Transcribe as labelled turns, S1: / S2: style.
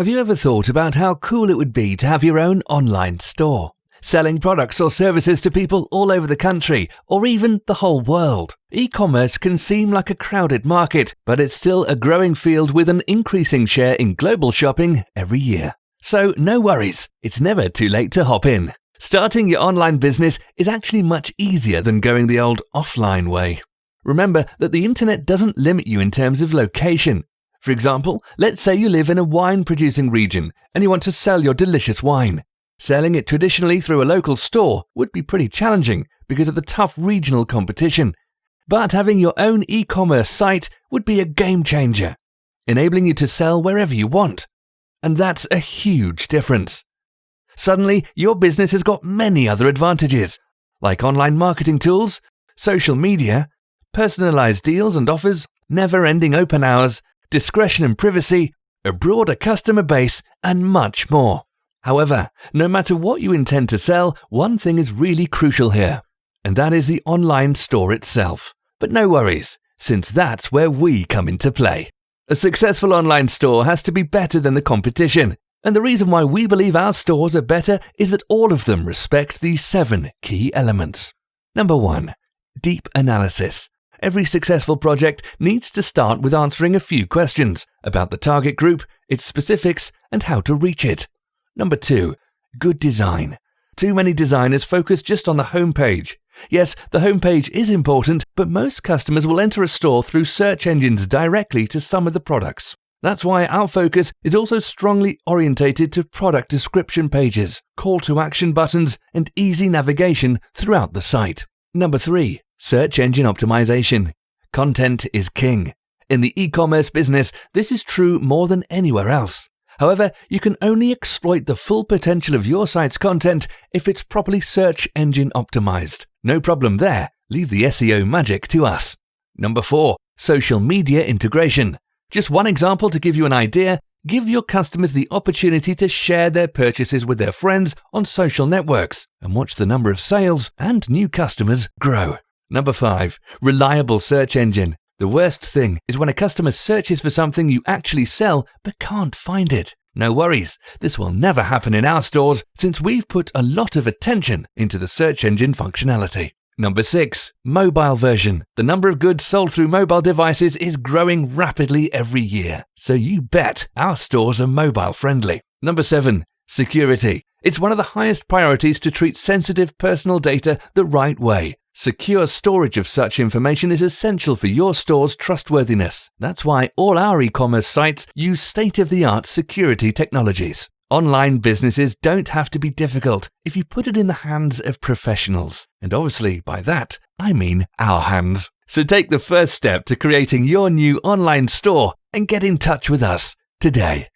S1: Have you ever thought about how cool it would be to have your own online store, selling products or services to people all over the country or even the whole world? E-commerce can seem like a crowded market, but it's still a growing field with an increasing share in global shopping every year. So no worries, it's never too late to hop in. Starting your online business is actually much easier than going the old offline way. Remember that the internet doesn't limit you in terms of location. For example, let's say you live in a wine-producing region and you want to sell your delicious wine. Selling it traditionally through a local store would be pretty challenging because of the tough regional competition. But having your own e-commerce site would be a game changer, enabling you to sell wherever you want. And that's a huge difference. Suddenly, your business has got many other advantages, like online marketing tools, social media, personalized deals and offers, never-ending open hours, discretion and privacy, a broader customer base, and much more. However, no matter what you intend to sell, one thing is really crucial here, and that is the online store itself. But no worries, since that's where we come into play. A successful online store has to be better than the competition, and the reason why we believe our stores are better is that all of them respect these 7 key elements. Number 1. Deep analysis. Every successful project needs to start with answering a few questions about the target group, its specifics, and how to reach it. Number 2. Good design. Too many designers focus just on the homepage. Yes, the homepage is important, but most customers will enter a store through search engines directly to some of the products. That's why our focus is also strongly orientated to product description pages, call to action buttons, and easy navigation throughout the site. Number 3. Search engine optimization. Content is king. In the e-commerce business, this is true more than anywhere else. However, you can only exploit the full potential of your site's content if it's properly search engine optimized. No problem there. Leave the SEO magic to us. Number 4. Social media integration. Just one example to give you an idea, give your customers the opportunity to share their purchases with their friends on social networks and watch the number of sales and new customers grow. Number 5. Reliable search engine. The worst thing is when a customer searches for something you actually sell but can't find it. No worries, this will never happen in our stores since we've put a lot of attention into the search engine functionality. Number 6. Mobile version. The number of goods sold through mobile devices is growing rapidly every year, so you bet our stores are mobile friendly. Number 7. Security. It's one of the highest priorities to treat sensitive personal data the right way. Secure storage of such information is essential for your store's trustworthiness. That's why all our e-commerce sites use state-of-the-art security technologies. Online businesses don't have to be difficult if you put it in the hands of professionals. And obviously, by that, I mean our hands. So take the first step to creating your new online store and get in touch with us today.